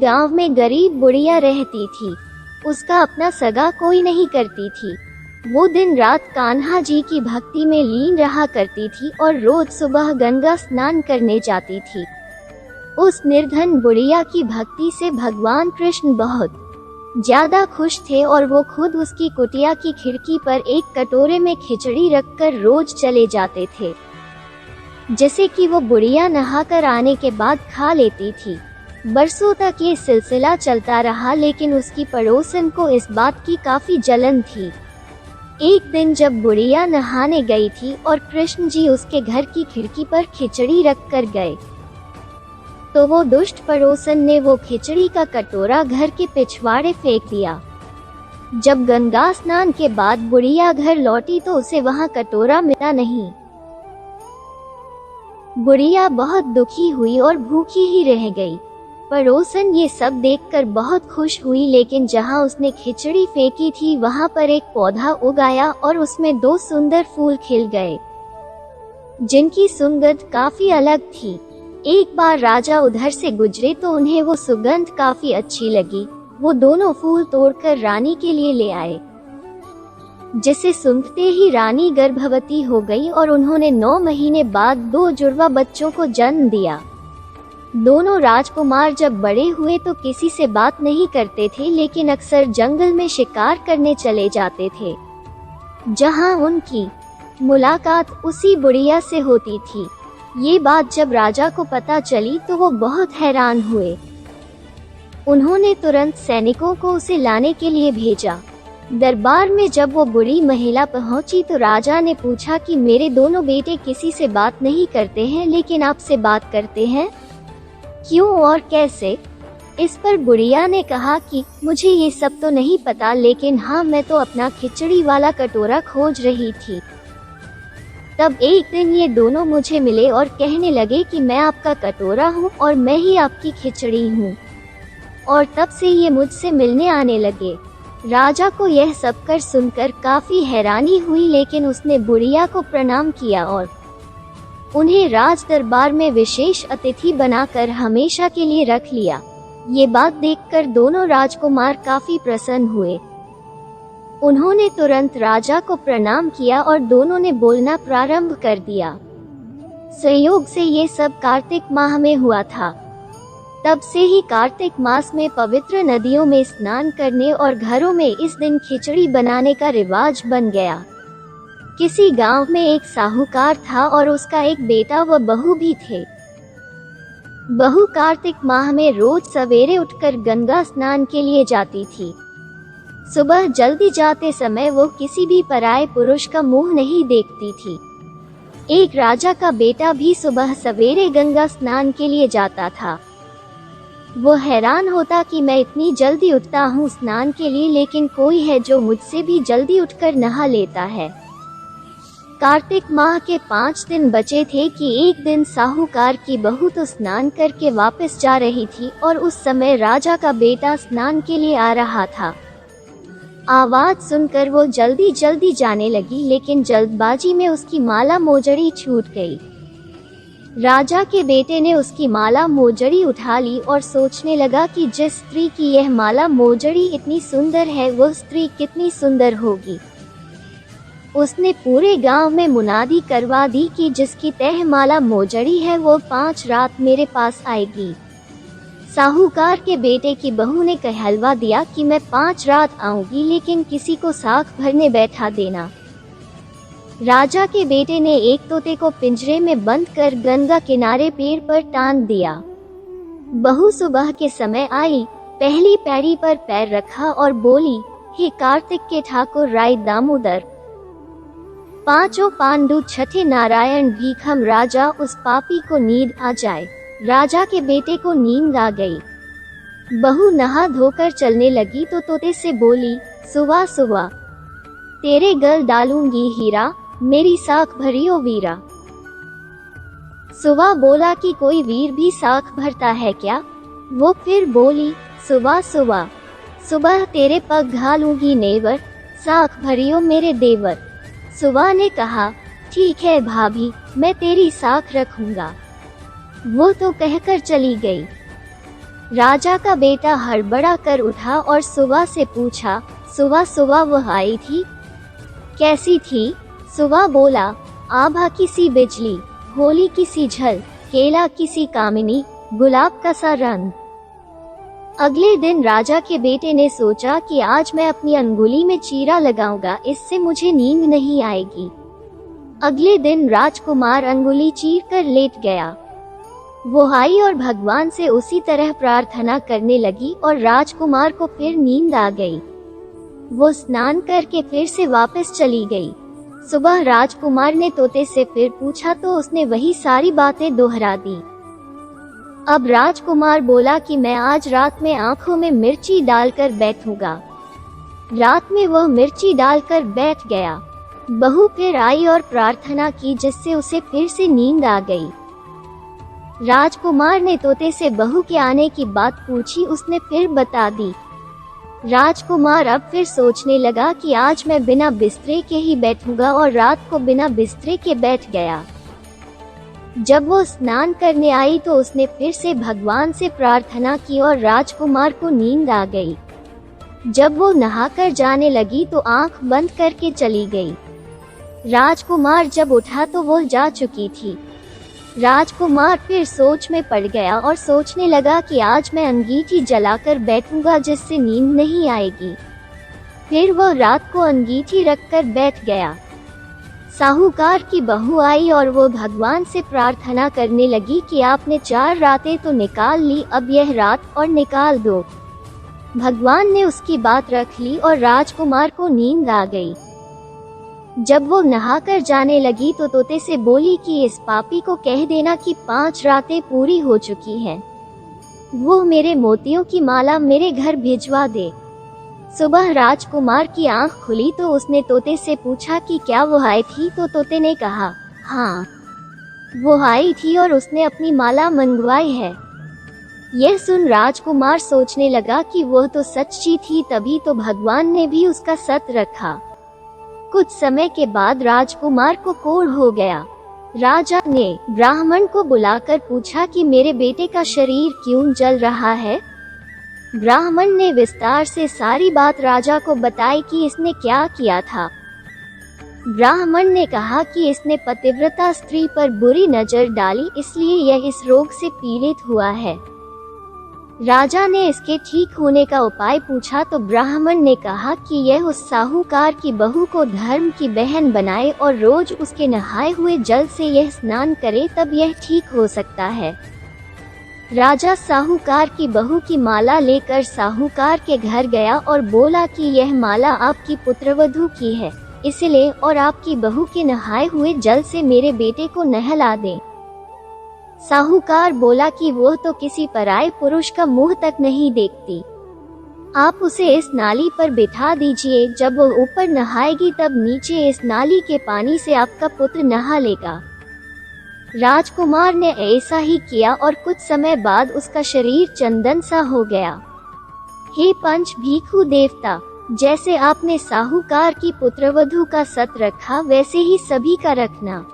गांव में गरीब बुढ़िया रहती थी। उसका अपना सगा कोई नहीं करती थी। वो दिन रात कान्हा जी की भक्ति में लीन रहा करती थी और रोज सुबह गंगा स्नान करने जाती थी। उस निर्धन बुढ़िया की भक्ति से भगवान कृष्ण बहुत ज्यादा खुश थे और वो खुद उसकी कुटिया की खिड़की पर एक कटोरे में खिचड़ी रखकर रोज चले जाते थे, जैसे कि वो बुढ़िया नहाकर आने के बाद खा लेती थी। बरसों तक ये सिलसिला चलता रहा, लेकिन उसकी पड़ोसन को इस बात की काफी जलन थी। एक दिन जब बुढ़िया नहाने गई थी और कृष्ण जी उसके घर की खिड़की पर खिचड़ी रख कर गए, तो वो दुष्ट पड़ोसन ने वो खिचड़ी का कटोरा घर के पिछवाड़े फेंक दिया। जब गंगा स्नान के बाद बुढ़िया घर लौटी तो उसे वहां कटोरा मिला नहीं। बुढ़िया बहुत दुखी हुई और भूखी ही रह गई। पड़ोसन ये सब देखकर बहुत खुश हुई, लेकिन जहां उसने खिचड़ी फेंकी थी वहां पर एक पौधा उगाया और उसमें 2 सुंदर फूल खिल गए, जिनकी सुगंध काफी अलग थी। एक बार राजा उधर से गुजरे तो उन्हें वो सुगंध काफी अच्छी लगी। वो दोनों फूल तोड़कर रानी के लिए ले आए, जिसे सुनते ही रानी गर्भवती हो गई और उन्होंने 9 महीने बाद 2 जुड़वा बच्चों को जन्म दिया। दोनों राजकुमार जब बड़े हुए तो किसी से बात नहीं करते थे, लेकिन अक्सर जंगल में शिकार करने चले जाते थे, जहां उनकी मुलाकात उसी बुढ़िया से होती थी। ये बात जब राजा को पता चली तो वो बहुत हैरान हुए। उन्होंने तुरंत सैनिकों को उसे लाने के लिए भेजा। दरबार में जब वो बुढ़ी महिला पहुंची तो राजा ने पूछा कि मेरे दोनों बेटे किसी से बात नहीं करते हैं, लेकिन आपसे बात करते हैं, क्यों और कैसे? इस पर बुढ़िया ने कहा कि मुझे ये सब तो नहीं पता, लेकिन हाँ, मैं तो अपना खिचड़ी वाला कटोरा खोज रही थी। तब एक दिन ये दोनों मुझे मिले और कहने लगे कि मैं आपका कटोरा हूँ और मैं ही आपकी खिचड़ी हूँ, और तब से ये मुझसे मिलने आने लगे। राजा को यह सब कर सुनकर काफी हैरानी हुई, लेकिन उसने बुढ़िया को प्रणाम किया और उन्हें राज दरबार में विशेष अतिथि बनाकर हमेशा के लिए रख लिया। ये बात देखकर दोनों राजकुमार काफी प्रसन्न हुए। उन्होंने तुरंत राजा को प्रणाम किया और दोनों ने बोलना प्रारंभ कर दिया। संयोग से ये सब कार्तिक माह में हुआ था। तब से ही कार्तिक मास में पवित्र नदियों में स्नान करने और घरों में इस दिन खिचड़ी बनाने का रिवाज बन गया। किसी गांव में एक साहूकार था और उसका एक बेटा व बहू भी थे। बहू कार्तिक माह में रोज सवेरे उठकर गंगा स्नान के लिए जाती थी। सुबह जल्दी जाते समय वो किसी भी पराये पुरुष का मुंह नहीं देखती थी। एक राजा का बेटा भी सुबह सवेरे गंगा स्नान के लिए जाता था। वो हैरान होता कि मैं इतनी जल्दी उठता हूँ स्नान के लिए, लेकिन कोई है जो मुझसे भी जल्दी उठकर नहा लेता है। कार्तिक माह के 5 दिन बचे थे कि एक दिन साहूकार की बहू तो स्नान करके वापस जा रही थी और उस समय राजा का बेटा स्नान के लिए आ रहा था। आवाज सुनकर वो जल्दी जल्दी जाने लगी, लेकिन जल्दबाजी में उसकी माला मोजड़ी छूट गई। राजा के बेटे ने उसकी माला मोजड़ी उठा ली और सोचने लगा कि जिस स्त्री की यह माला मोजड़ी इतनी सुंदर है, वो स्त्री कितनी सुंदर होगी। उसने पूरे गांव में मुनादी करवा दी कि जिसकी तह माला मोजड़ी है वो 5 रात मेरे पास आएगी। साहूकार के बेटे की बहू ने कहलवा दिया कि मैं 5 रात आऊंगी, लेकिन किसी को साख भरने बैठा देना। राजा के बेटे ने एक तोते को पिंजरे में बंद कर गंगा किनारे पेड़ पर टांग दिया। बहू सुबह के समय आई, पहली पैड़ी पर पैर रखा और बोली, हे कार्तिक के ठाकुर राय दामोदर, 5 पांडु छठे नारायण भीखम राजा, उस पापी को नींद आ जाए। राजा के बेटे को नींद आ गई। बहू नहा धोकर चलने लगी तो तोते से बोली, सुवा सुवा, तेरे गल डालूंगी हीरा, मेरी साख भरियो वीरा। सुवा बोला कि कोई वीर भी साख भरता है क्या? वो फिर बोली, सुवा सुवा, सुबह तेरे पग घालूंगी नेवर, साख भरियो मेरे देवर। सुवा ने कहा, ठीक है भाभी, मैं तेरी साख रखूंगा। वो तो कहकर चली गई। राजा का बेटा हड़बड़ा कर उठा और सुबह से पूछा, सुबह सुबह वह आई थी, कैसी थी? सुबह बोला, आभा किसी बिजली, होली किसी झल, केला किसी कामिनी, गुलाब का सा रंग। अगले दिन राजा के बेटे ने सोचा कि आज मैं अपनी अंगुली में चीरा लगाऊंगा, इससे मुझे नींद नहीं आएगी। अगले दिन राजकुमार अंगुली चीर कर लेट गया। वो आई और भगवान से उसी तरह प्रार्थना करने लगी और राजकुमार को फिर नींद आ गई। वो स्नान करके फिर से वापस चली गई। सुबह राजकुमार ने तोते से फिर पूछा तो उसने वही सारी बातें दोहरा दी। अब राजकुमार बोला कि मैं आज रात में आंखों में मिर्ची डालकर बैठूंगा। रात में वह मिर्ची डालकर बैठ गया। बहू फिर आई और प्रार्थना की, जिससे उसे फिर से नींद आ गई। राजकुमार ने तोते से बहू के आने की बात पूछी, उसने फिर बता दी। राजकुमार अब फिर सोचने लगा कि आज मैं बिना बिस्तरे के ही बैठूंगा और रात को बिना बिस्तरे के बैठ गया। जब वो स्नान करने आई तो उसने फिर से भगवान से प्रार्थना की और राजकुमार को नींद आ गई। जब वो नहाकर जाने लगी तो आंख बंद करके चली गई। राजकुमार जब उठा तो वो जा चुकी थी। राजकुमार फिर सोच में पड़ गया और सोचने लगा कि आज मैं अंगीठी जलाकर बैठूंगा, जिससे नींद नहीं आएगी। फिर वो रात को अंगीठी रखकर बैठ गया। साहूकार की बहू आई और वो भगवान से प्रार्थना करने लगी कि आपने 4 रातें तो निकाल ली, अब यह रात और निकाल दो। भगवान ने उसकी बात रख ली और राजकुमार को नींद आ गई। जब वो नहाकर जाने लगी तो तोते से बोली कि इस पापी को कह देना कि 5 रातें पूरी हो चुकी हैं। वो मेरे मोतियों की माला मेरे घर भिजवा दे। सुबह राजकुमार की आंख खुली तो उसने तोते से पूछा कि क्या वो आई थी, तो तोते ने कहा, हाँ वो आई थी और उसने अपनी माला मंगवाई है। यह सुन राजकुमार सोचने लगा कि वह तो सच्ची थी, तभी तो भगवान ने भी उसका सत रखा। कुछ समय के बाद राजकुमार को कोढ़ हो गया। राजा ने ब्राह्मण को बुलाकर पूछा कि मेरे बेटे का शरीर क्यों जल रहा है। ब्राह्मण ने विस्तार से सारी बात राजा को बताई कि इसने क्या किया था। ब्राह्मण ने कहा कि इसने पतिव्रता स्त्री पर बुरी नजर डाली, इसलिए यह इस रोग से पीड़ित हुआ है। राजा ने इसके ठीक होने का उपाय पूछा तो ब्राह्मण ने कहा कि यह उस साहूकार की बहू को धर्म की बहन बनाए और रोज उसके नहाए हुए जल से यह स्नान करे, तब यह ठीक हो सकता है। राजा साहूकार की बहू की माला लेकर साहूकार के घर गया और बोला कि यह माला आपकी पुत्रवधू की है, इसलिए और आपकी बहू के नहाए हुए जल से मेरे बेटे को नहला दें। साहूकार बोला कि वह तो किसी पराये पुरुष का मुंह तक नहीं देखती। आप उसे इस नाली पर बिठा दीजिए, जब वह ऊपर नहाएगी तब नीचे इस नाली के पानी से आपका पुत्र नहा लेगा। राजकुमार ने ऐसा ही किया और कुछ समय बाद उसका शरीर चंदन सा हो गया। हे पंच भीखू देवता, जैसे आपने साहूकार की पुत्रवधू का सत रखा, वैसे ही सभी का रखना।